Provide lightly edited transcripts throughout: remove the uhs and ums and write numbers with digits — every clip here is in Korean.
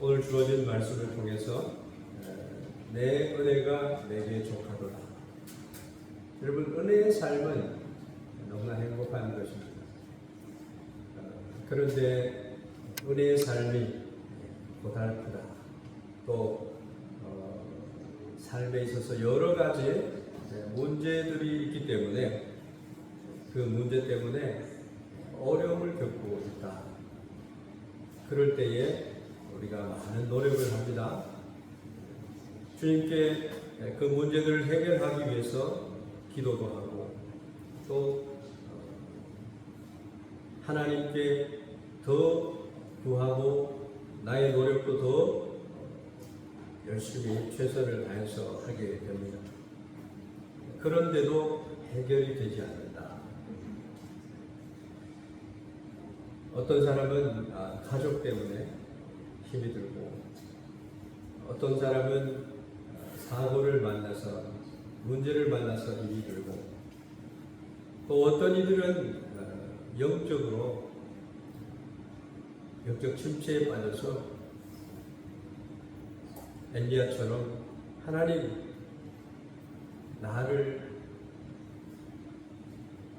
오늘 주어진 말씀을 통해서 내 은혜가 내게 족하도다. 여러분, 은혜의 삶은 너무나 행복한 것입니다. 그런데 은혜의 삶이 고달프다. 또 삶에 있어서 여러 가지 문제들이 있기 때문에 그 문제 때문에 어려움을 겪고 있다. 그럴 때에 우리가 많은 노력을 합니다. 주님께 그 문제들을 해결하기 위해서 기도도 하고 또 하나님께 더 구하고 나의 노력도 더 열심히 최선을 다해서 하게 됩니다. 그런데도 해결이 되지 않는다. 어떤 사람은 가족 때문에 힘이 들고, 어떤 사람은 사고를 만나서, 문제를 만나서 힘이 들고, 또 어떤 이들은 영적 침체에 빠져서 엘리야처럼 하나님, 나를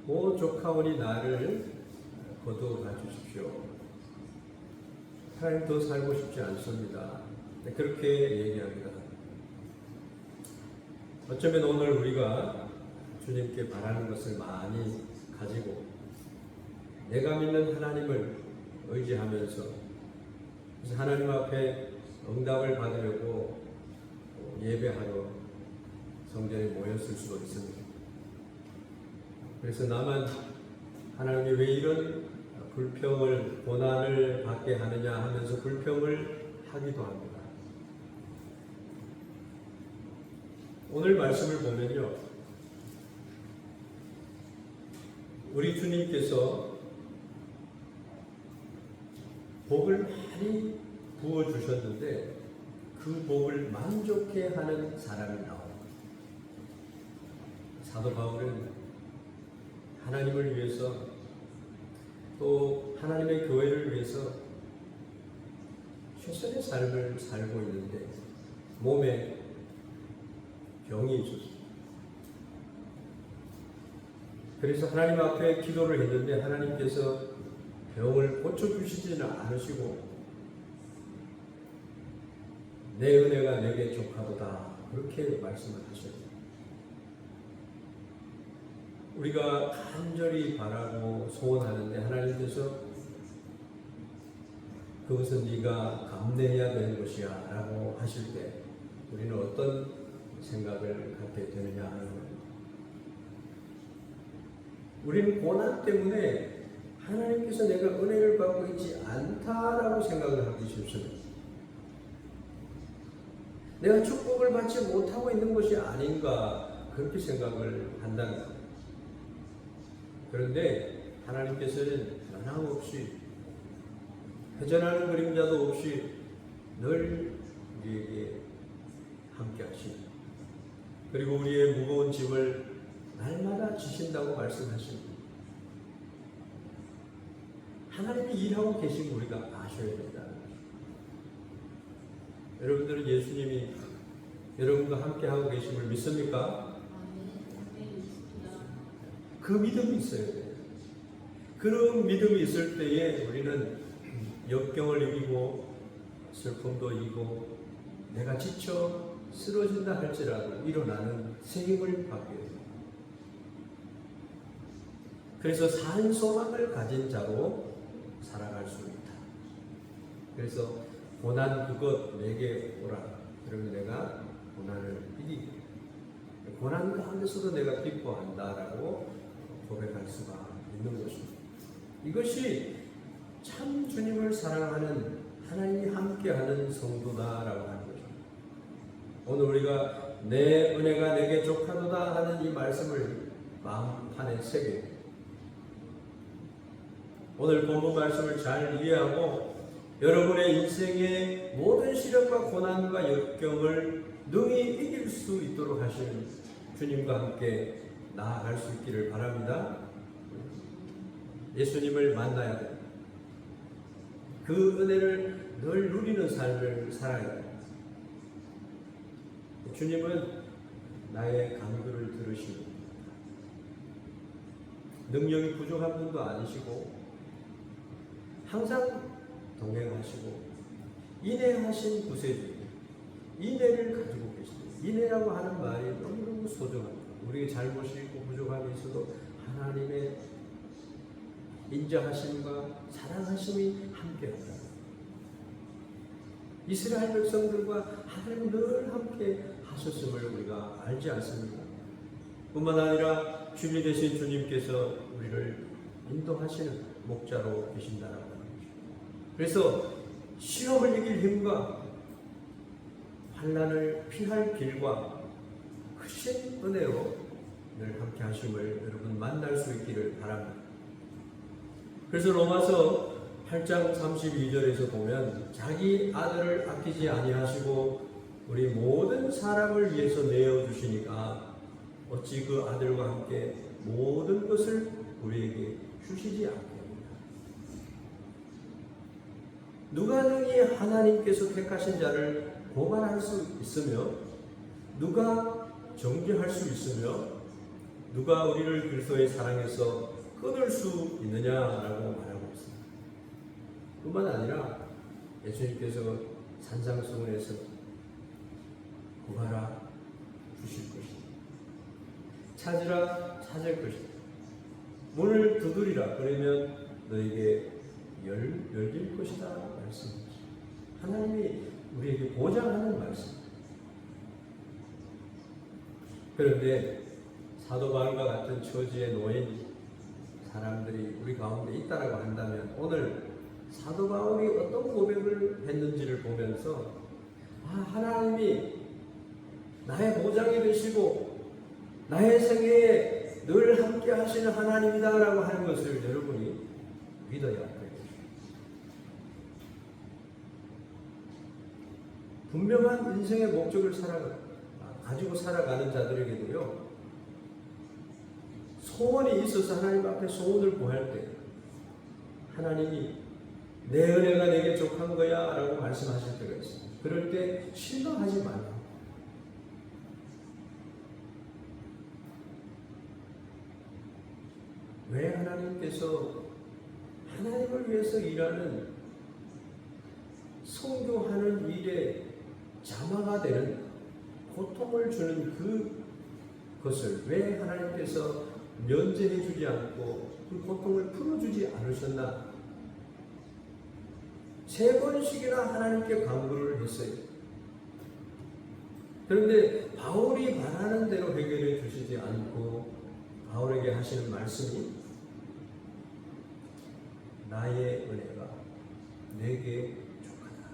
조카오니 나를 거두어 주십시오. 하나님 더 살고 싶지 않습니다. 그렇게 얘기합니다. 어쩌면 오늘 우리가 주님께 바라는 것을 많이 가지고 내가 믿는 하나님을 의지하면서 하나님 앞에 응답을 받으려고 예배하러 성전에 모였을 수도 있습니다. 그래서 나만 하나님이 왜 이런 불평을, 고난을 받게 하느냐 하면서 불평을 하기도 합니다. 오늘 말씀을 보면요, 우리 주님께서 복을 많이 부어주셨는데 그 복을 만족해 하는 사람이 나옵니다. 사도 바울은 하나님을 위해서 또 하나님의 교회를 위해서 최선의 삶을 살고 있는데 몸에 병이 있었습니다. 그래서 하나님 앞에 기도를 했는데 하나님께서 병을 고쳐주시지는 않으시고 내 은혜가 내게 족하도다 그렇게 말씀을 하셨습니다. 우리가 간절히 바라고 소원하는데 하나님께서 그것은 네가 감내해야 되는 것이야 라고 하실 때 우리는 어떤 생각을 갖게 되느냐 하는 겁니다. 우리는 고난 때문에 하나님께서 내가 은혜를 받고 있지 않다라고 생각을 하기 쉽습니다. 내가 축복을 받지 못하고 있는 것이 아닌가 그렇게 생각을 한다는 겁니다. 그런데 하나님께서는 변함없이 회전하는 그림자도 없이 늘 우리에게 함께 하십니다. 그리고 우리의 무거운 짐을 날마다 지신다고 말씀하십니다. 하나님이 일하고 계신 거 우리가 아셔야 된다는 것입니다. 여러분들은 예수님이 여러분과 함께 하고 계심을 믿습니까? 그 믿음이 있어야 돼요. 그런 믿음이 있을 때에 우리는 역경을 이기고 슬픔도 이기고 내가 지쳐 쓰러진다 할지라도 일어나는 새 힘을 받게 됩니다. 그래서 산 소망을 가진 자로 살아갈 수 있다. 그래서 고난 그것 내게 오라. 그러면 내가 고난을 이기고 고난 가운데서도 내가 기뻐한다라고 고백할 수가 있는 것입니다. 이것이 참 주님을 사랑하는 하나님이 함께하는 성도다라고 하는 것입니다. 오늘 우리가 내 은혜가 내게 족하도다 하는 이 말씀을 마음판에 새기고 오늘 본문 말씀을 잘 이해하고 여러분의 인생의 모든 시련과 고난과 역경을 능히 이길 수 있도록 하시는 주님과 함께 나아갈 수 있기를 바랍니다. 예수님을 만나야 됩니다. 그 은혜를 늘 누리는 삶을 살아야 돼요. 주님은 나의 간구를 들으시고 능력이 부족한 분도 아니시고 항상 동행하시고 인내하신 구세주, 인내를 가지고 계십니다. 인내라고 하는 말이 너무너무 소중합니다. 우리의 잘못이 있고 부족함이 있어도 하나님의 인자하심과 사랑하심이 함께한다. 이스라엘 백성들과 하나님 늘 함께 하셨음을 우리가 알지 않습니까? 뿐만 아니라 주님 되신 주님께서 우리를 인도하시는 목자로 계신다라고 합니다. 그래서 시험을 이길 힘과 환난을 피할 길과 크신 은혜로 늘 함께 하심을 여러분 만날 수 있기를 바랍니다. 그래서 로마서 8장 32절에서 보면 자기 아들을 아끼지 아니하시고 우리 모든 사람을 위해서 내어주시니까 어찌 그 아들과 함께 모든 것을 우리에게 주시지 않겠느냐. 누가 능히 하나님께서 택하신 자를 고발할 수 있으며 누가 정죄할 수 있으며 누가 우리를 그리스도의 사랑에서 끊을 수 있느냐라고 말하고 있습니다. 뿐만 아니라 예수님께서 산상수훈에서 구하라 주실 것이다. 찾으라 찾을 것이다. 문을 두드리라 그러면 너에게 열릴 것이다 말씀이죠. 하나님이 우리에게 보장하는 말씀. 그런데 사도 바울과 같은 처지에 놓인 사람들이 우리 가운데 있다라고 한다면 오늘 사도 바울이 어떤 고백을 했는지를 보면서 하나님이 나의 보장이 되시고 나의 생애에 늘 함께 하시는 하나님이다라고 하는 것을 여러분이 믿어야 합니다. 분명한 인생의 목적을 가지고 살아가는 자들에게도요, 소원이 있어서 하나님 앞에 소원을 구할 때 하나님이 내 은혜가 내게 족한 거야 라고 말씀하실 때가 있습니다. 그럴 때 실망하지 말라. 왜 하나님께서 하나님을 위해서 일하는 선교하는 일에 자마가 되는 고통을 주는 그것을 왜 하나님께서 면제해 주지 않고 그 고통을 풀어주지 않으셨나? 3번씩이나 하나님께 간구를 했어요. 그런데 바울이 바라는 대로 해결해 주시지 않고 바울에게 하시는 말씀이 나의 은혜가 내게 족하다.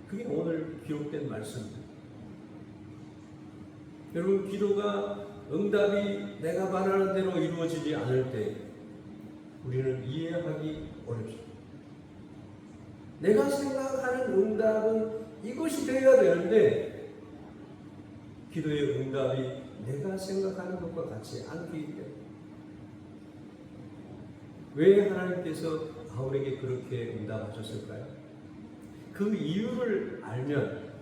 그게 오늘 기록된 말씀입니다. 여러분, 기도가 응답이 내가 바라는 대로 이루어지지 않을 때 우리는 이해하기 어렵습니다. 내가 생각하는 응답은 이것이 되어야 되는데 기도의 응답이 내가 생각하는 것과 같이 않기 때문에 왜 하나님께서 바울에게 그렇게 응답하셨을까요? 그 이유를 알면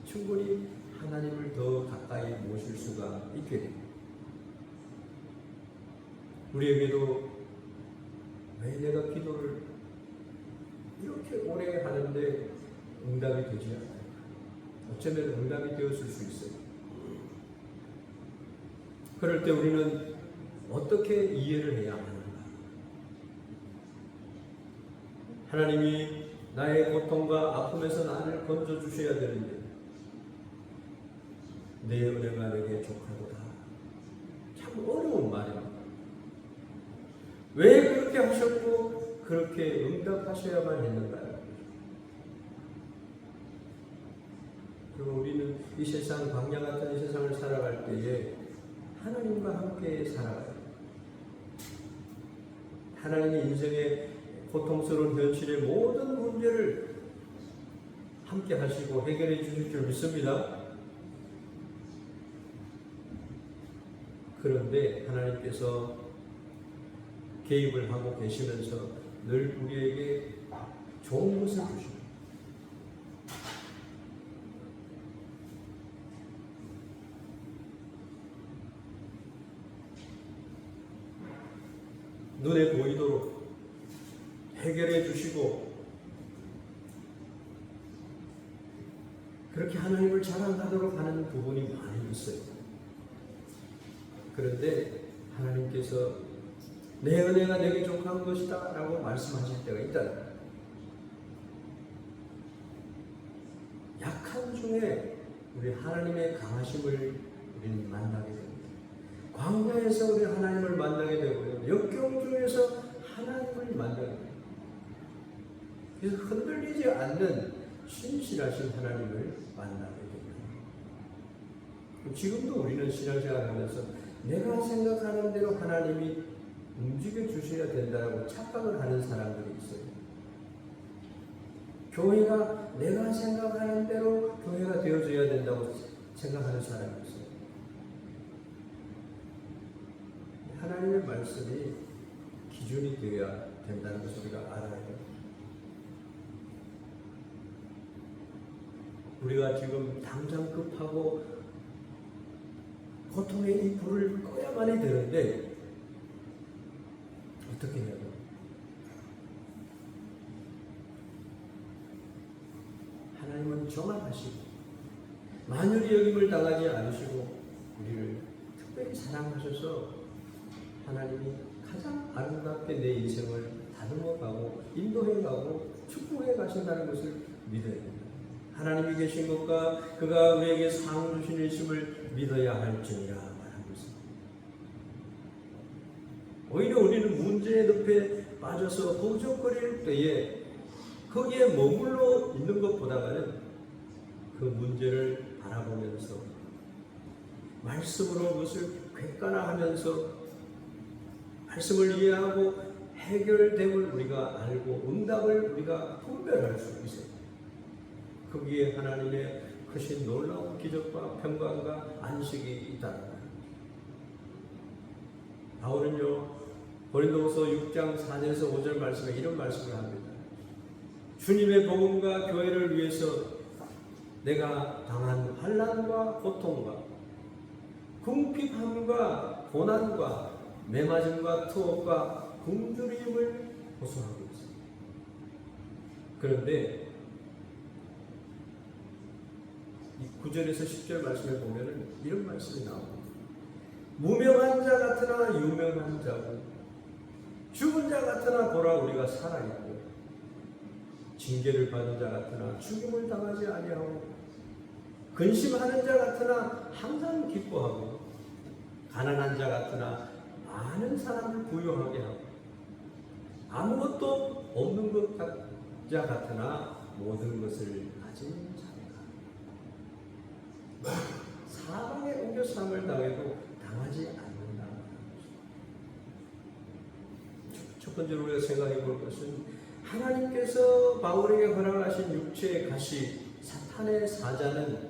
충분히 하나님을 더 가까이 모실 수가 있게 됩니다. 우리에게도 왜 내가 기도를 이렇게 오래 하는데 응답이 되지 않아요? 어쩌면 응답이 되었을 수 있어요. 그럴 때 우리는 어떻게 이해를 해야 하는가? 하나님이 나의 고통과 아픔에서 나를 건져주셔야 되는데 내 은혜가 내게 족하도다. 참 어려운 말입니다. 왜 그렇게 하셨고 그렇게 응답하셔야만 했는가요? 그럼 우리는 이 세상, 광야 같은 이 세상을 살아갈 때에 하나님과 함께 살아가요. 하나님이 인생의 고통스러운 현실의 모든 문제를 함께 하시고 해결해 주실 줄 믿습니다. 그런데 하나님께서 개입을 하고 계시면서 늘 우리에게 좋은 것을 주십니다. 눈에 보이도록 해결해 주시고 그렇게 하나님을 자랑하도록 하는 부분이 많이 있어요. 그런데 하나님께서 내 은혜가 내게 족한 것이다 라고 말씀하실 때가 있다. 약한 중에 우리 하나님의 강하심을 우리는 만나게 됩니다. 광야에서 우리 하나님을 만나게 되고요. 역경 중에서 하나님을 만나게 됩니다. 그래서 흔들리지 않는 신실하신 하나님을 만나게 됩니다. 지금도 우리는 신앙생활 하면서 내가 생각하는 대로 하나님이 움직여 주셔야 된다고 착각을 하는 사람들이 있어요. 교회가 내가 생각하는 대로 교회가 되어줘야 된다고 생각하는 사람이 있어요. 하나님의 말씀이 기준이 되어야 된다는 것을 우리가 알아야 돼요. 우리가 지금 당장 급하고 고통의 이 불을 꺼야만이 되는데 어떻게 해야 돼요? 하나님은 정확하시고 만유리 여김을 당하지 않으시고 우리를 특별히 사랑하셔서 하나님이 가장 아름답게 내 인생을 다듬어가고 인도해가고 축복해 가신다는 것을 믿어야 됩니다. 하나님이 계신 것과 그가 우리에게 상 주시심을 믿어야 할지니라 말하고 있습니다. 오히려 우리는 문제의 늪에 빠져서 허우적거릴 때에 거기에 머물러 있는 것보다는 그 문제를 바라보면서 말씀으로 그것을 객관화하면서 말씀을 이해하고 해결됨을 우리가 알고 응답을 우리가 분별할 수 있어요. 거기에 하나님의 크신 놀라운 기적과 평강과 안식이 있다는 거예요. 바울은요 고린도후서 6장 4절에서 5절 말씀에 이런 말씀을 합니다. 주님의 복음과 교회를 위해서 내가 당한 환난과 고통과 궁핍함과 고난과 매맞음과 투옥과 굶주림을 호소하고 있습니다. 그런데 이 9절에서 10절 말씀에 보면 이런 말씀이 나옵니다. 무명한 자 같으나 유명한 자고 죽은 자 같으나 보라 우리가 살아있고 징계를 받은 자 같으나 죽임을 당하지 아니하고 근심하는 자 같으나 항상 기뻐하고 가난한 자 같으나 많은 사람을 부유하게 하고 아무것도 없는 자 같으나 모든 것을 가진 자이다. 사방에 옮겨sam을 당해도 당하지 않는다. 첫 번째로 우리가 생각해 볼 것은 하나님께서 바울에게 허락하신 육체의 가시 사탄의 사자는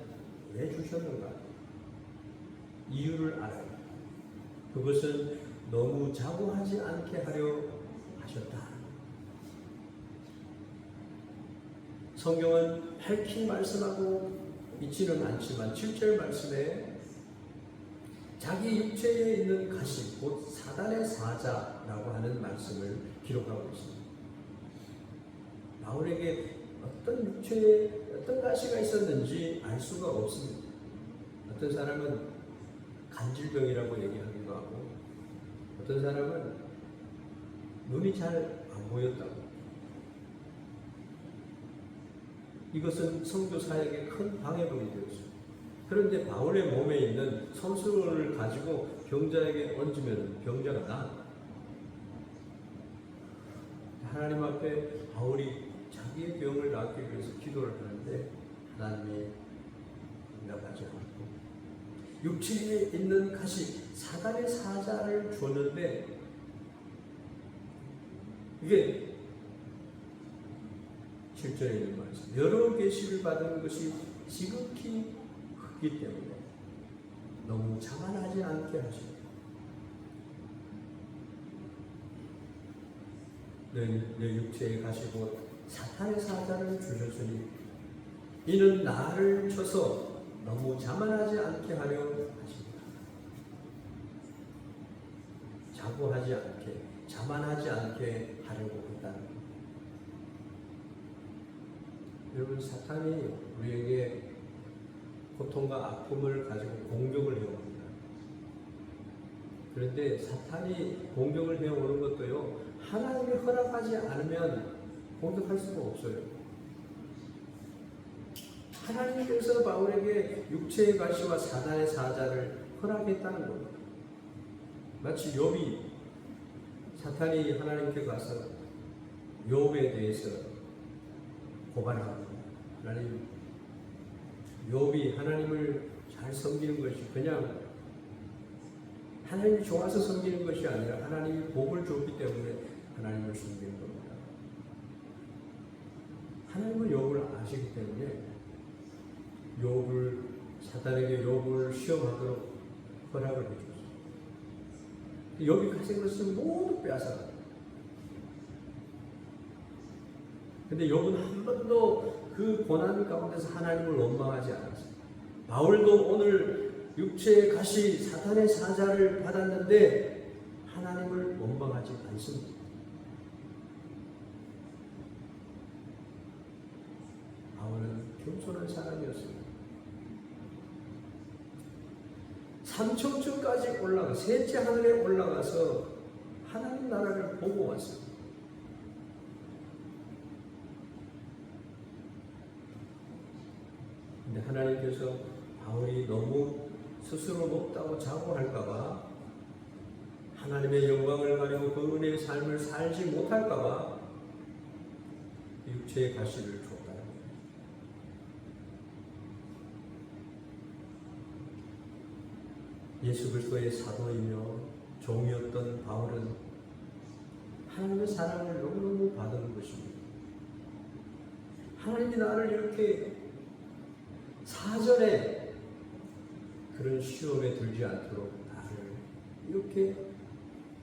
왜 주셨는가? 이유를 알아요. 그것은 너무 자고하지 않게 하려 하셨다. 성경은 밝히 말씀하고 있지는 않지만 7절 말씀에 자기 육체에 있는 가시, 곧 사단의 사자라고 하는 말씀을 기록하고 있습니다. 바울에게 어떤 육체에 어떤 가시가 있었는지 알 수가 없습니다. 어떤 사람은 간질병이라고 얘기하기도 하고 어떤 사람은 눈이 잘 안 보였다고. 이것은 선교 사역에 큰 방해물이 되었습니다. 그런데 바울의 몸에 있는 선수를 가지고 병자에게 얹으면 병자가 나. 하나님 앞에 바울이 자기의 병을 낫기 위해서 기도를 하는데 하나님이 응답하지 않고 육체에 있는 가시 사단의 사자를 줬는데 이게 7절에 있는 말씀 여러 계시를 받은 것이 지극히 크기 때문에 너무 자만하지 않게 하시고 내 육체에 가시고 사탄의 사자를 주셨으니 이는 나를 쳐서 너무 자만하지 않게 하려 하십니다. 자고하지 않게, 자만하지 않게 하려고 했다는 겁니다. 여러분, 사탄이 우리에게 고통과 아픔을 가지고 공격을 해옵니다. 그런데 사탄이 공격을 해오는 것도요, 하나님이 허락하지 않으면 공격할 수가 없어요. 하나님께서 바울에게 육체의 가시와 사단의 사자를 허락했다는 겁니다. 마치 욥이 사탄이 하나님께 가서 욥에 대해서 고발합니다. 하나님, 욥이 하나님을 잘 섬기는 것이 그냥 하나님이 좋아서 섬기는 것이 아니라 하나님이 복을 줬기 때문에 하나님을 섬기는 겁니다. 하나님은 욥을 아시기 때문에 사탄에게 욥을 시험하도록 허락을 해주셨어요. 욥이 가진 것을 모두 빼앗아가요. 근데 욥은 한 번도 그 고난 가운데서 하나님을 원망하지 않았어요. 바울도 오늘 육체의 가시 사탄의 사자를 받았는데 하나님을 원망하지 않습니다. 바울은 겸손한 사람이었습니다. 삼천층까지 올라가 셋째 하늘에 올라가서 하나님 나라를 보고 왔습니다. 근데 하나님께서 바울이 너무 스스로 높다고 자고할까봐, 하나님의 영광을 가리고 그 은혜의 삶을 살지 못할까봐 육체의 가시를 줬다. 예수 그리스도의 사도이며 종이었던 바울은 하나님의 사랑을 너무너무 받은 것입니다. 하나님이 나를 이렇게 사전에 그런 시험에 들지 않도록 나를 이렇게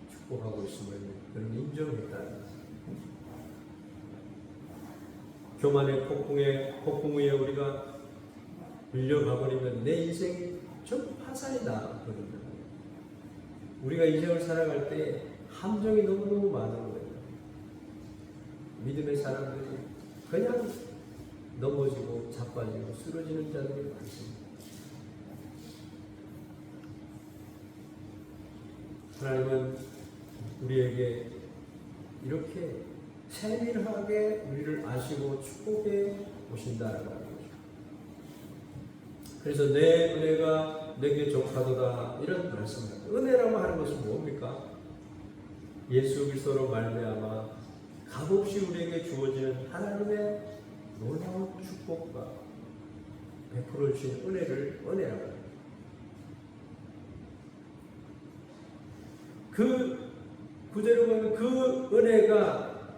축복하고 있음을 그런 인정했다는 것입니다. 교만의 폭풍 위에 우리가 밀려가버리면 내 인생이 전부 파산이다. 우리가 인생을 살아갈 때 함정이 너무너무 많은 거예요. 믿음의 사람들이 그냥 넘어지고 자빠지고 쓰러지는 자들이 많습니다. 하나님은 우리에게 이렇게 세밀하게 우리를 아시고 축복해 오신다는 거죠. 그래서 내 은혜가 내게 족하도다 이런 말씀입니다. 은혜라고 하는 것은 뭡니까? 예수 그리스도로 말미암아 값없이 우리에게 주어지는 하나님의 놀라운 축복과 베풀어 주신 은혜를 은혜라고 합니다. 그 구절을 보면 그 은혜가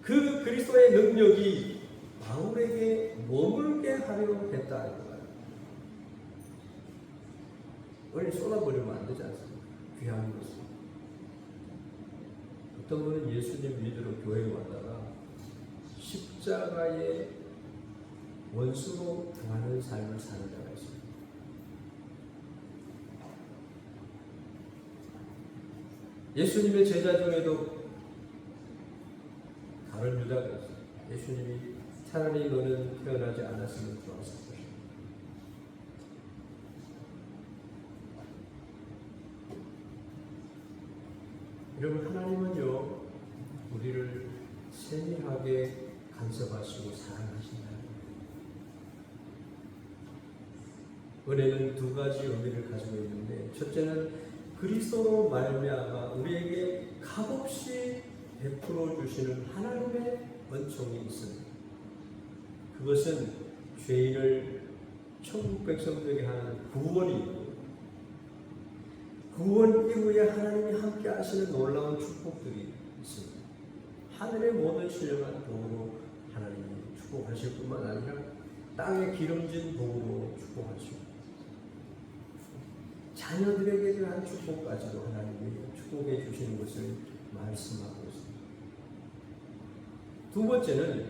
그 그리스도의 능력이 바울에게 머물게 하려고 했다. 은혜 쏟아버리면 안 되지 않습니까? 귀한 것을. 어떤 분은 예수님 믿으러 교회에 왔다가 십자가의 원수로 당하는 삶을 사는 자가 있습니다. 예수님의 제자 중에도 다른 유다가 있어요. 예수님이 차라리 너는 태어나지 않았으면 좋았을 것이다. 여러분, 하나님은요, 우리를 세밀하게 간섭하시고 사랑하신다. 은혜는 두 가지 의미를 가지고 있는데, 첫째는 그리스도로 말미암아 우리에게 값없이 베풀어 주시는 하나님의 은총이 있습니다. 그것은 죄인을 천국 백성되게 하는 구원이 있고, 구원 이후에 하나님이 함께 하시는 놀라운 축복들이 있습니다. 하늘의 모든 신령한 복으로 하나님이 축복하실 뿐만 아니라 땅에 기름진 복으로 축복하시고, 자녀들에게 대한 축복까지도 하나님이 축복해 주시는 것을 말씀하고 있습니다. 두 번째는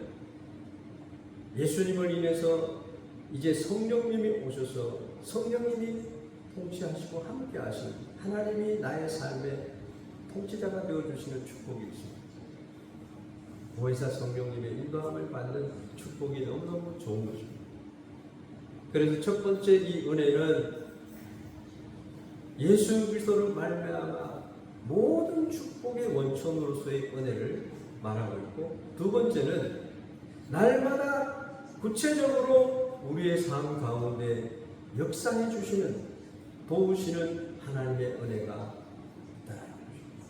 예수님을 인해서 이제 성령님이 오셔서 성령님이 통치하시고 함께 하시는 하나님이 나의 삶의 통치자가 되어주시는 축복이 있습니다. 보혜사 성령님의 인도함을 받는 축복이 너무너무 좋은 것입니다. 그래서 첫 번째 이 은혜는 예수 그리스도로 말미암아 모든 축복의 원천으로서의 은혜를 말하고 있고, 두 번째는 날마다 구체적으로 우리의 삶 가운데 역사해 주시는 도우시는 하나님의 은혜가 있다는 것입니다.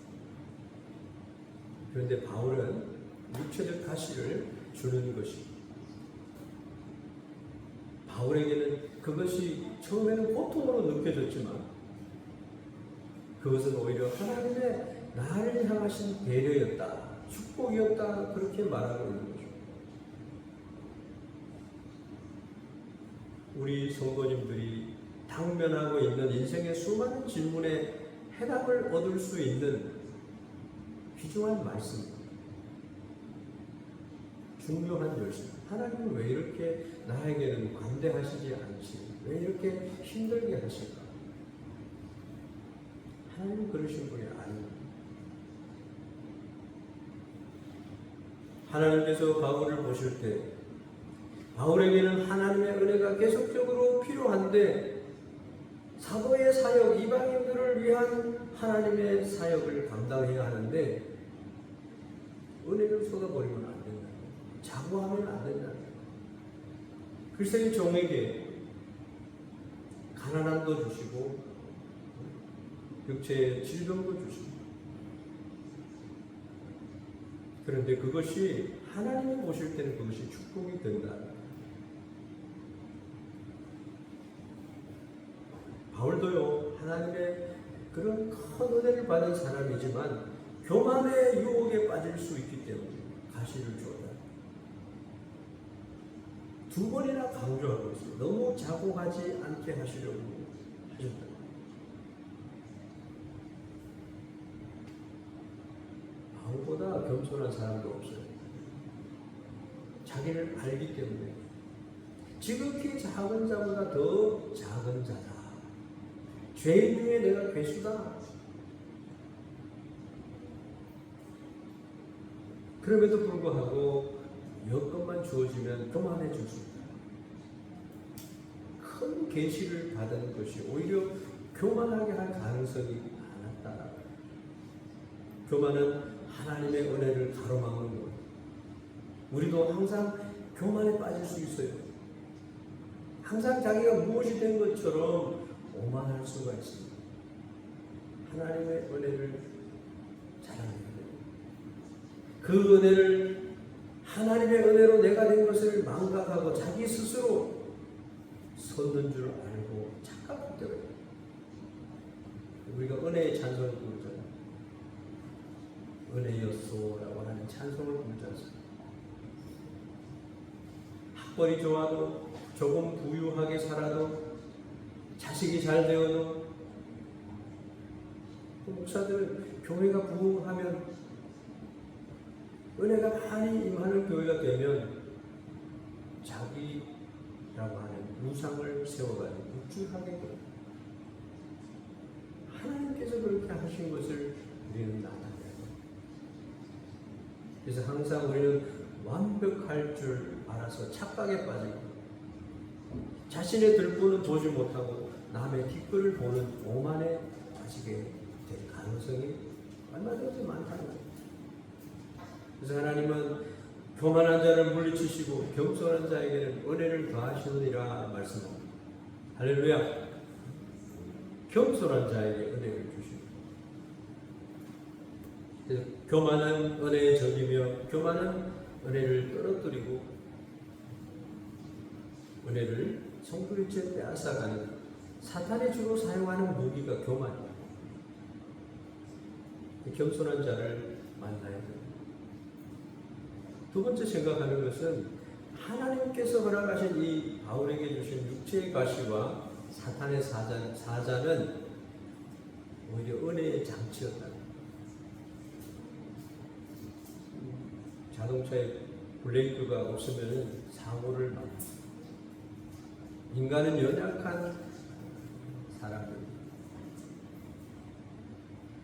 그런데 바울은 육체적 가시를 주는 것입니다. 바울에게는 그것이 처음에는 고통으로 느껴졌지만 그것은 오히려 하나님의 나를 향하신 배려였다, 축복이었다, 그렇게 말하고 있는 것입니다. 우리 성도님들이 당면하고 있는 인생의 수많은 질문에 해답을 얻을 수 있는 귀중한 말씀입니다. 중요한 열쇠. 하나님은 왜 이렇게 나에게는 관대하시지 않지? 왜 이렇게 힘들게 하실까? 하나님은 그러신 분이 아닙니다. 하나님께서 바울을 보실 때 바울에게는 하나님의 은혜가 계속적으로 필요한데 사도의 사역, 이방인들을 위한 하나님의 사역을 감당해야 하는데 은혜를 쏟아버리면 안 된다. 자고하면 안 된다. 글쎄 이 종에게 가난함도 주시고 육체의 질병도 주시고, 그런데 그것이 하나님이 보실 때는 그것이 축복이 된다. 바울도요, 하나님의 그런 큰 은혜를 받은 사람이지만 교만의 유혹에 빠질 수 있기 때문에 가시를 주었다. 두 번이나 강조하고 있어요. 너무 자고하지 않게 하시려고 하셨다. 바울보다 겸손한 사람도 없어요. 자기를 알기 때문에 지극히 작은 자보다 더 작은 자다. 죄인 중에 내가 괴수다. 그럼에도 불구하고 여건만 주어지면 그만해 줬습니다. 큰 계시를 받은 것이 오히려 교만하게 할 가능성이 많았다. 교만은 하나님의 은혜를 가로막는 것. 우리도 항상 교만에 빠질 수 있어요. 항상 자기가 무엇이 된 것처럼 오만할 수가 있습니다. 하나님의 은혜를 자랑해야 돼요. 그 은혜를 하나님의 은혜로 내가 된 것을 망각하고 자기 스스로 섰는 줄 알고 착각할 때가 있어요. 우리가 은혜의 찬송을 부르잖아요. 은혜였소라고 하는 찬송을 부르지 않습니까? 학벌이 좋아도 조금 부유하게 살아도 자식이 잘 되어도 목사들 교회가 부흥하면 은혜가 많이 임하는 교회가 되면 자기라고 하는 우상을 세워가지고 묵직하게 돼요. 하나님께서 그렇게 하신 것을 우리는 나타내야 돼요. 그래서 항상 우리는 완벽할 줄 알아서 착각에 빠지고 자신의 들보는 보지 못하고 남의 뒷뜰을 보는 오만에 빠지게 될 가능성이 얼마든지 많다는 거예요. 그래서 하나님은 교만한 자를 물리치시고 겸손한 자에게는 은혜를 더하시느니라 말씀합니다. 할렐루야. 겸손한 자에게 은혜를 주십니다. 그래서 교만은 은혜의 적이며 교만은 은혜를 떨어뜨리고 은혜를 성도일체 빼앗아가는 사탄이 주로 사용하는 무기가 교만이에요. 겸손한 자를 만나야 됩니다. 두 번째 생각하는 것은 하나님께서 허락하신 이 바울에게 주신 육체의 가시와 사탄의 사자는 오히려 은혜의 장치였다. 자동차에 브레이크가 없으면 사고를 많이 합니다. 인간은 연약한 사람들.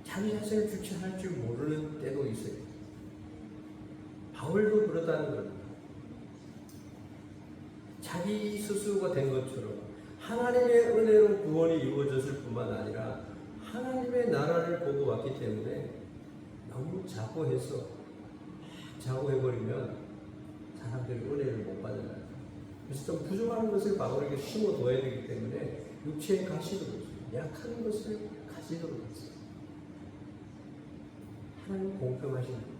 자기 자신을 주체할 줄 모르는 때도 있어요. 바울도 그러다는 겁니다. 자기 스스로가 된 것처럼 하나님의 은혜로 구원이 이루어졌을 뿐만 아니라 하나님의 나라를 보고 왔기 때문에 너무 자고해버리면 사람들이 은혜를 못 받아요. 그래서 좀 부족한 것을 바울에게 심어둬야 되기 때문에 육체의 가시도록 했어요. 약한 것을 가시도록 했어요. 하나님 공평하신 분.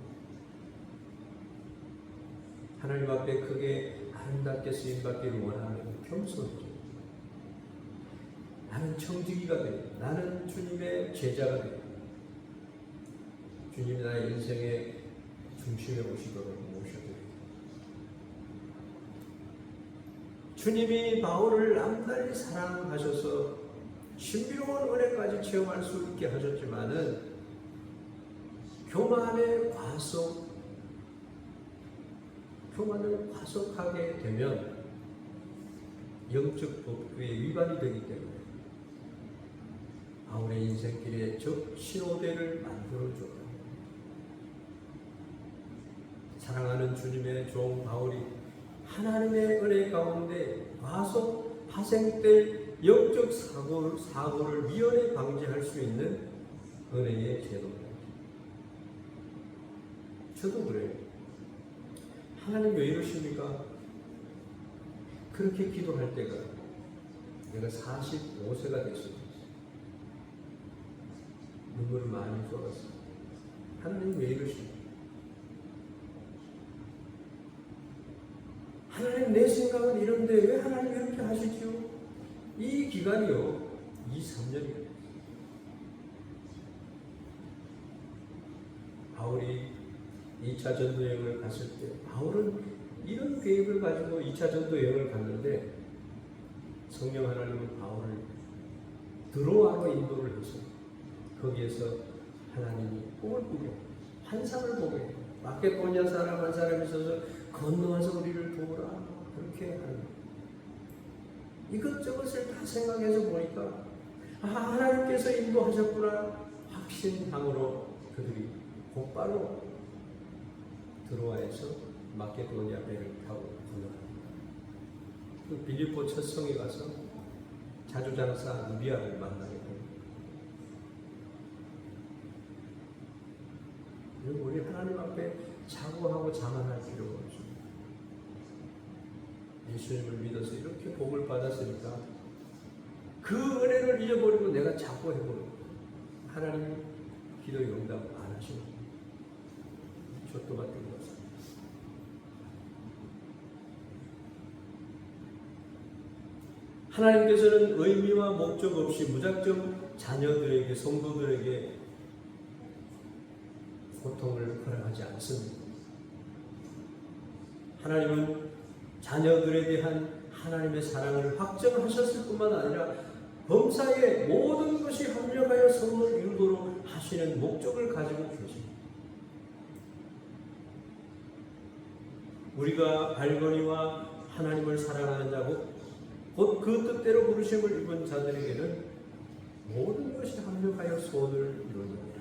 하나님 앞에 크게 아름답게 쓰임받기를 원하는 겸손이죠. 나는 청지기가 되고 나는 주님의 제자가 되고 주님이 나의 인생의 중심에 오시도록 모셔드립니다. 주님이 바울을 남달리 사랑하셔서 신비로운 은혜까지 체험할 수 있게 하셨지만은 교만을 과속하게 되면 영적 법규에 위반이 되기 때문에 바울의 인생길에 적 신호대를 만들어줬다. 사랑하는 주님의 종 바울이 하나님의 은혜 가운데 파생될 영적 사고를 미연에 방지할 수 있는 은혜의 제도입니다. 저도 그래요. 하나님 왜 이러십니까? 그렇게 기도할 때가 내가 45세가 됐어요. 눈물을 많이 쏟았어요. 하나님 왜 이러십니까? 하나님 내 생각은 이런데 왜 하나님 이렇게 하시지요? 이 기간이요. 2-3년이에요. 바울이 2차 전도 여행을 갔을 때 바울은 이런 계획을 가지고 2차 전도 여행을 갔는데 성령 하나님은 바울을 드로아로 인도를 해서 거기에서 하나님이 꿈을 꾸게 환상을 보게 마케도니아 사람 한 사람이 있어서 건너와서 우리를 도우라 그렇게 하는 거예요. 이것저것을 다 생각해서 보니까 하나님께서 인도하셨구나 확신함으로 그들이 곧바로 드로아에서 마케도니아 배를 타고 건너갑니다. 그 빌립보 첫 성에 가서 자주장사 누비아를 만나게 됩니다. 우리 하나님 앞에 자고하고 자만할 필요가 없습니다. 예수님을 믿어서 이렇게 복을 받았으니까 그 은혜를 잊어버리고 내가 자고해버리고 하나님 기도 응답 안 하시는 저도 같은 것입니다. 하나님께서는 의미와 목적 없이 무작정 자녀들에게 성도들에게 고통을 허락하지 않습니다. 하나님은 자녀들에 대한 하나님의 사랑을 확정하셨을 뿐만 아니라 범사에 모든 것이 합력하여 선을 이루도록 하시는 목적을 가지고 계십니다. 우리가 발걸이와 하나님을 사랑하는 자고 곧 그 뜻대로 부르심을 입은 자들에게는 모든 것이 합력하여 소원을 이루느니라.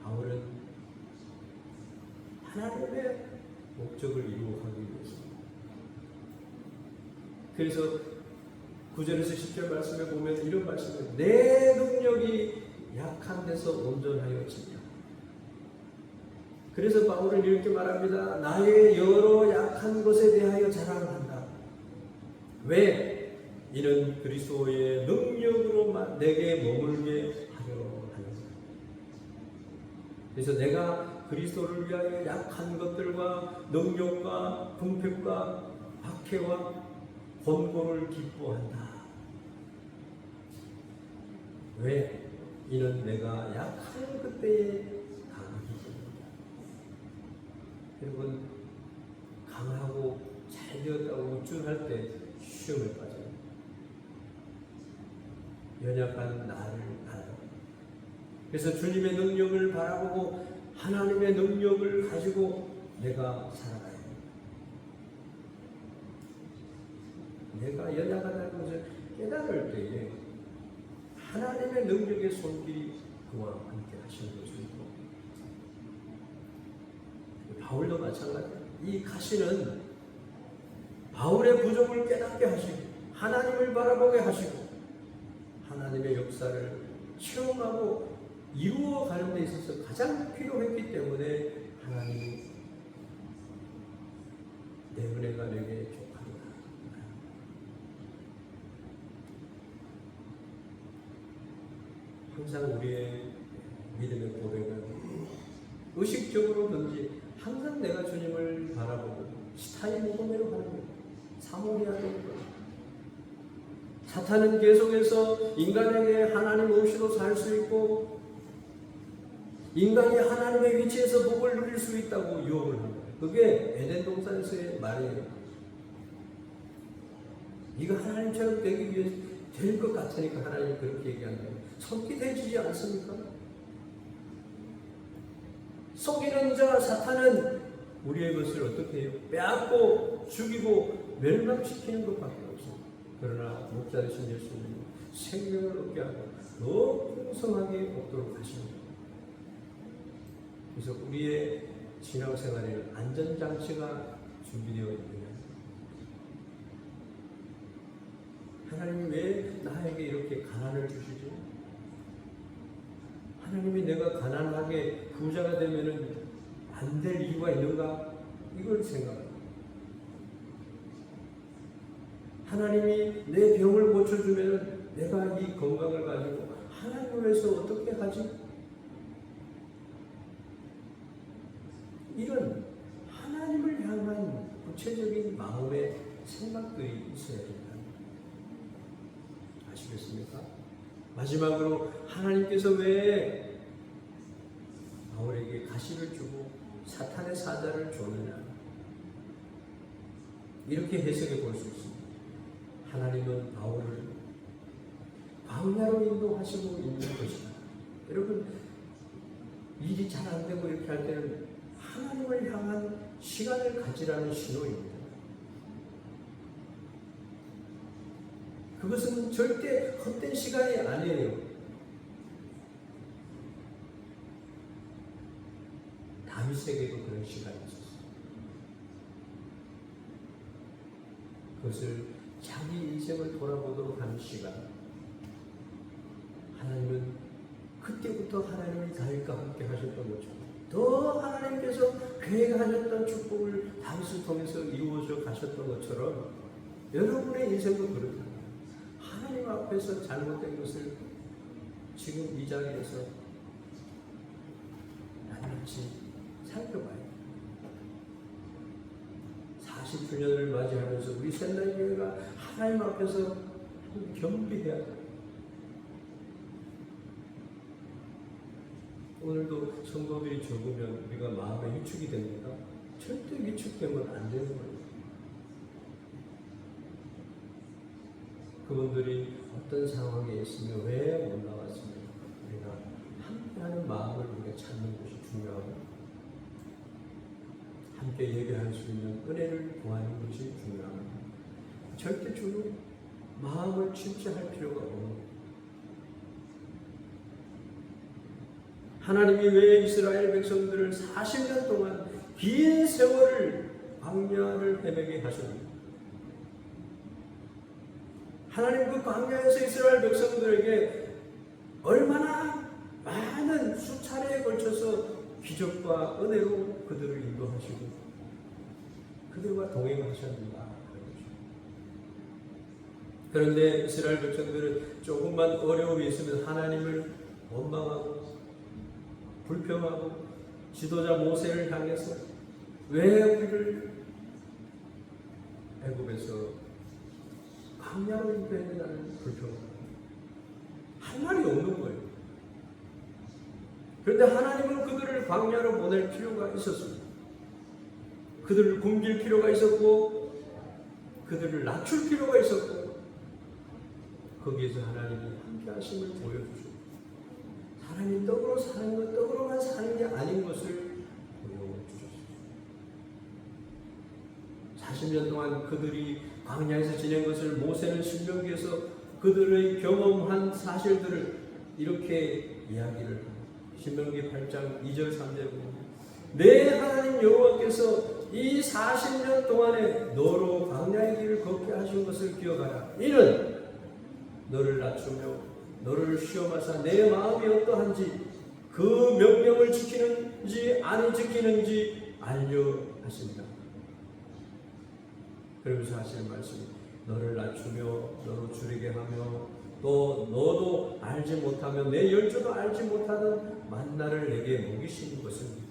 바울은 하나님의 목적을 이루어가기 위해서입니다. 그래서 9절에서 10절 말씀에 보면 이런 말씀을 내 능력이 약한 데서 온전하여 지냐. 그래서 바울은 이렇게 말합니다. 나의 여러 약한 것에 대하여 자랑한다. 왜? 이는 그리스도의 능력으로 내게 머물게 하려 하는 것. 그래서 내가 그리스도를 위하여 약한 것들과 능력과 궁핍과 박해와 권고를 기뻐한다. 왜? 이는 내가 약한 그때에 여러분 강하고 잘 되었다고 우쭐할 때 시험에 빠져요. 연약한 나를 알아요. 그래서 주님의 능력을 바라보고 하나님의 능력을 가지고 내가 살아가야 돼. 내가 연약하다는 것을 깨달을 때에 하나님의 능력의 손길이 그와 함께 하시는 것입니다. 바울도 마찬가지예요. 이 가시는 바울의 부족을 깨닫게 하시고 하나님을 바라보게 하시고 하나님의 역사를 체험하고 이루어가는 데 있어서 가장 필요했기 때문에 하나님이 내 은혜가 내게 족하리라. 항상 우리의 믿음의 고백은 의식적으로든지 항상 내가 주님을 바라보고 스타일 모범대로 하는 거예요. 사모해야 되는 거예요. 사탄은 계속해서 인간에게 하나님 없이도 살 수 있고 인간이 하나님의 위치에서 복을 누릴 수 있다고 유혹을 합니다. 그게 에덴 동산에서의 말이에요. 네가 하나님처럼 되기 위해 될 것 같으니까 하나님이 그렇게 얘기한다. 속기되지 않습니까? 속이는 자 사탄은 우리의 것을 어떻게 해요? 빼앗고 죽이고 멸망시키는 것밖에 없습니다. 그러나 목자 되신 예수님은 생명을 얻게 하고 더 풍성하게 얻도록 하십니다. 그래서 우리의 신앙생활에 안전장치가 준비되어 있느냐? 하나님이 왜 나에게 이렇게 가난을 주시지? 하나님이 내가 가난하게 부자가 되면 안 될 이유가 있는가? 이걸 생각합니다. 하나님이 내 병을 고쳐주면 내가 이 건강을 가지고 하나님을 위해서 어떻게 하지? 이런 하나님을 향한 구체적인 마음의 생각들이 있어야 된다. 아시겠습니까? 마지막으로 하나님께서 왜 바울에게 가시를 주고 사탄의 사자를 줬느냐? 이렇게 해석해 볼 수 있습니다. 하나님은 바울을 광야로 인도하시고 있는 것이다. 여러분, 일이 잘 안 되고 이렇게 할 때는 하나님을 향한 시간을 가지라는 신호입니다. 그것은 절대 헛된 시간이 아니에요. 다윗에게도 그런 시간이 있었어요. 그것을 자기 인생을 돌아보도록 하는 시간. 하나님은 그때부터 하나님이 다윗과 함께 하셨던 것처럼 더 하나님께서 계획하셨던 축복을 다윗을 통해서 이루어져 가셨던 것처럼 여러분의 인생도 그렇다. 하나님 앞에서 잘못된 것을 지금 이 자리에서 낱낱이 살펴봐요. 40주년을 맞이하면서 우리 샌나이교회가 하나님 앞에서 겸비해야 돼요. 오늘도 성도들이 적으면 우리가 마음에 위축이 됩니다. 절대 위축되면 안 되는 거예요. 그분들이 어떤 상황에 있으며 왜 못 나왔습니까? 우리가 함께하는 마음을 우리가 찾는 것이 중요하고 함께 예배할 수 있는 은혜를 구하는 것이 중요합니다. 절대 주로 마음을 침체할 필요가 없는 거예요. 하나님이 왜 이스라엘 백성들을 40년 동안 긴 세월을 광야를 헤매게 하셨는가? 하나님 그 광야에서 이스라엘 백성들에게 얼마나 많은 수차례에 걸쳐서 기적과 은혜로 그들을 인도하시고 그들과 동행하셨는가? 그런데 이스라엘 백성들은 조금만 어려움이 있으면 하나님을 원망하고 불평하고 지도자 모세를 향해서 왜 우리를 애굽에서 광야로 인도했느냐는 불평합니다. 할 말이 없는 거예요. 그런데 하나님은 그들을 광야로 보낼 필요가 있었습니다. 그들을 굶길 필요가 있었고 그들을 낮출 필요가 있었고 거기에서 하나님이 함께 하심을 보여주셨고 하나님 떡으로 사는 것, 떡으로만 사는 게 아닌 것을 보여주셨습니다. 40년 동안 그들이 광야에서 지낸 것을 모세는 신명기에서 그들의 경험한 사실들을 이렇게 이야기를 합니다. 신명기 8장 2절 3절에 보면 내 하나님 여호와께서 이 40년 동안에 너로 광야의 길을 걷게 하신 것을 기억하라. 이는 너를 낮추며 너를 시험하사 내 마음이 어떠한지 그 명령을 지키는지 아니 지키는지 알려 하십니다. 그러면서 하시는 말씀이 너를 낮추며 너로 줄이게 하며 또 너도 알지 못하며 내 열조도 알지 못하는 만나를 내게 먹이시는 것은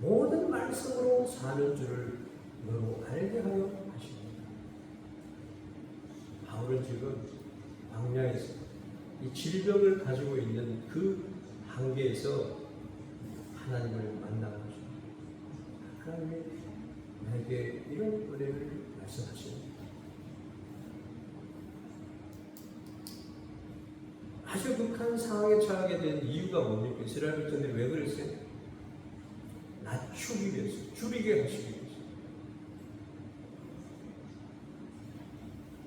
모든 말씀으로 사는 줄을 너로 알게 하여 하십니다. 바울은 지금 광야에서 이 질병을 가지고 있는 그 한계에서 하나님을 만나고 있습니다. 하나님이 내게 이런 은혜를 말씀하십니다. 아주 극한 상황에 처하게 된 이유가 뭡니까? 이스라엘 백성들이 왜 그랬어요? 낮추기 위해서, 줄이게 하시기 위해서.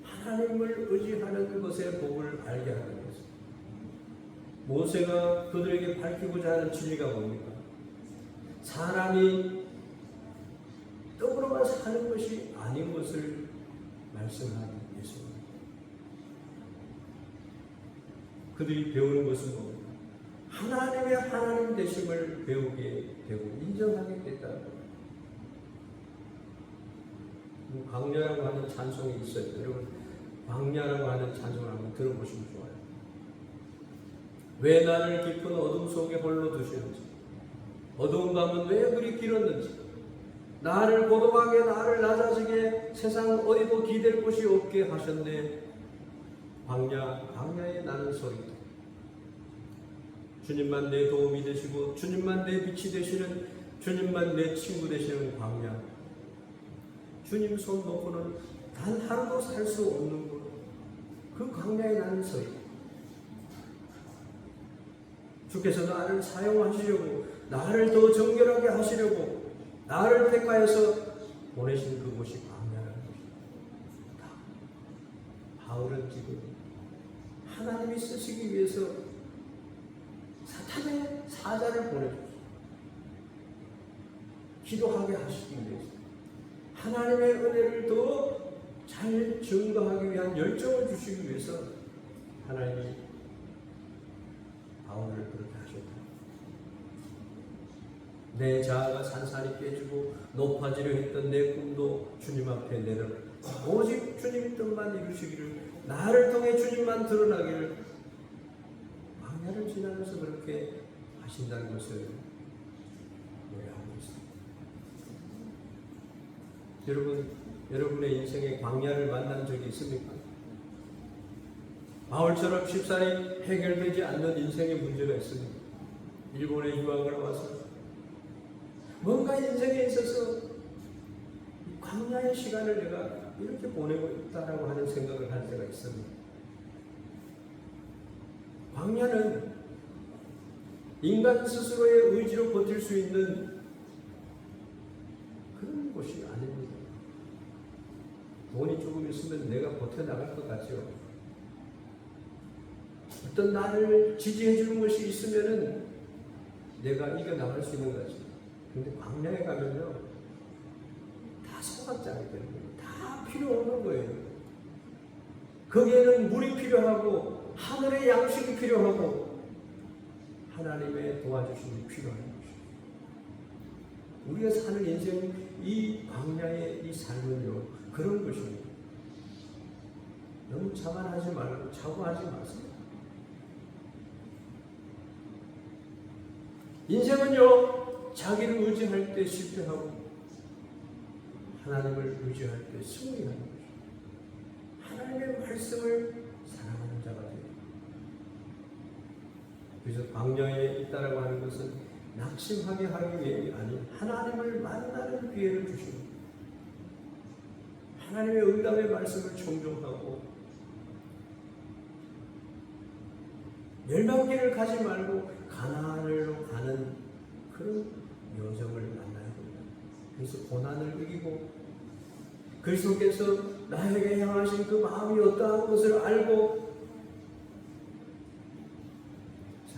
하나님을 의지하는 것의 복을 알게 하기 위해서. 모세가 그들에게 밝히고자 하는 진리가 뭡니까? 사람이 떡으로만 사는 것이 아닌 것을 말씀하기 위해서입니다. 그들이 배우는 것은 뭡니까? 하나님의 하나님 되심을 배우게 되고 인정하게 됐다. 광야라고 하는 찬송이 있어요. 여러분 광야라고 하는 찬송을 한번 들어보시면 좋아요. 왜 나를 깊은 어둠 속에 홀로 두시는지, 어두운 밤은 왜 그리 길었는지, 나를 고독하게 나를 낮아지게 세상 어디도 기댈 곳이 없게 하셨네. 광야에 나는 소리다. 주님만 내 도움이 되시고 주님만 내 빛이 되시는, 주님만 내 친구 되시는 광야. 주님 손 놓고는 단 하루도 살 수 없는 것. 그 광야에 나는 소리. 주께서 나를 사용하시려고, 나를 더 정결하게 하시려고 나를 택하여서 보내신 그곳이 광야라는 것입니다. 바울은 지금 하나님이 쓰시기 위해서 사탄의 사자를 보내줬어요. 기도하게 하시기 위해서, 하나님의 은혜를 더 잘 증거하기 위한 열정을 주시기 위해서 하나님이 바울을 그렇게 하셨다. 내 자아가 산산이 깨지고 높아지려 했던 내 꿈도 주님 앞에 내려 오직 주님의 뜻만 이루시기를, 나를 통해 주님만 드러나기를 광야를 지나면서 그렇게 하신다는 것을 노래하고 있습니다. 여러분의 인생에 광야를 만난 적이 있습니까? 바울처럼 쉽사리 해결되지 않는 인생의 문제가 있습니다. 일본에 유학을 와서 뭔가 인생에 있어서 광야의 시간을 내가 이렇게 보내고 있다라고 하는 생각을 할 때가 있습니다. 광야는 인간 스스로의 의지로 버틸 수 있는 그런 곳이 아닙니다. 돈이 조금 있으면 내가 버텨나갈 것 같죠. 어떤 나를 지지해 주는 것이 있으면은 내가 이겨나갈 수 있는 거지. 근데 광야에 가면요, 다 소각장이 되는 거예요. 다 필요 없는 거예요. 거기에는 물이 필요하고 하늘의 양식이 필요하고 하나님의 도와주심이 필요한 것입니다. 우리가 사는 인생, 이 광야의 이 삶은요, 그런 것입니다. 너무 자만하지 말고 자고하지 마세요. 인생은요, 자기를 의지할 때 실패하고 하나님을 의지할 때 승리하는 것입니다. 하나님의 말씀을 사랑하는 자가 돼요. 그래서 광야에 있다라고 하는 것은 낙심하게 하기 위함이 아닌 하나님을 만나는 기회를 주십니다. 하나님의 응답의 말씀을 청종하고 멸망길을 가지 말고 가나안으로 가는 그런 여정을 만나야 됩니다. 그래서 고난을 이기고 그리스도께서 나에게 향하신 그 마음이 어떠한 것을 알고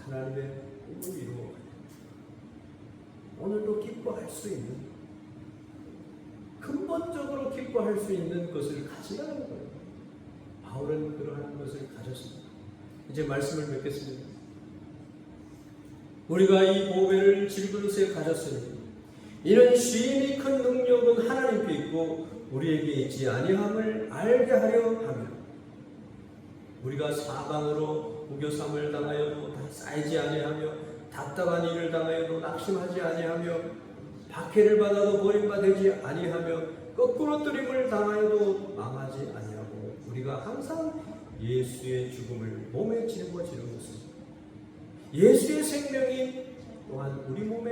하나님의 꿈을 이루어 오늘도 기뻐할 수 있는, 근본적으로 기뻐할 수 있는 것을 가지라는 거예요. 바울은 그러한 것을 가졌습니다. 이제 말씀을 맺겠습니다. 우리가 이 보배를 질그릇에 가졌으니 이는 시인이 큰 능력은 하나님께 있고 우리에게 있지 아니함을 알게 하려 하며, 우리가 사방으로 우겨삼을 당하여도 다 쌓이지 아니하며 답답한 일을 당하여도 낙심하지 아니하며 박해를 받아도 버림받지 아니하며 거꾸로 뜨림을 당하여도 망하지 아니하고 우리가 항상 예수의 죽음을 몸에 짊어지는 것은 예수의 생명이 또한 우리 몸에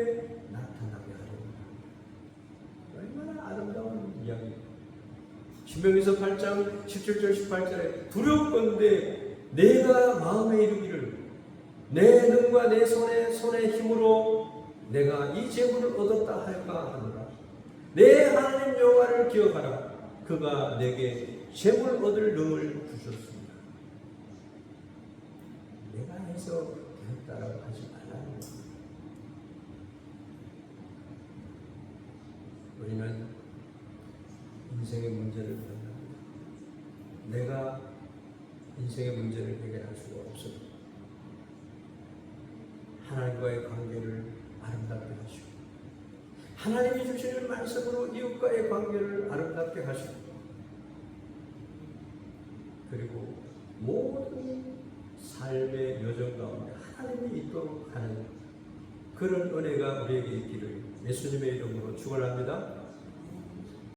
나타나게 하리라. 얼마나 아름다운 이야기입니다. 신명기서 8장 17절 18절에 두렵건대 내가 마음에 이르기를 내 능과 내 손의 힘으로 내가 이 재물을 얻었다 할까 하노라. 내 하나님 여호와를 기억하라. 그가 내게 재물 얻을 능을 주셨습니다. 내가 해서 되었다라고 하지 말라는 겁니다. 우리는 인생의 문제를 만납니다. 내가 인생의 문제를 해결할 수가 없습니다. 하나님과의 관계를 아름답게 하시고 하나님이 주시는 말씀으로 이웃과의 관계를 아름답게 하시고 그리고 모든 삶의 여정 가운데 하나님이 있도록 하는 그런 은혜가 우리에게 있기를 예수님의 이름으로 축원합니다.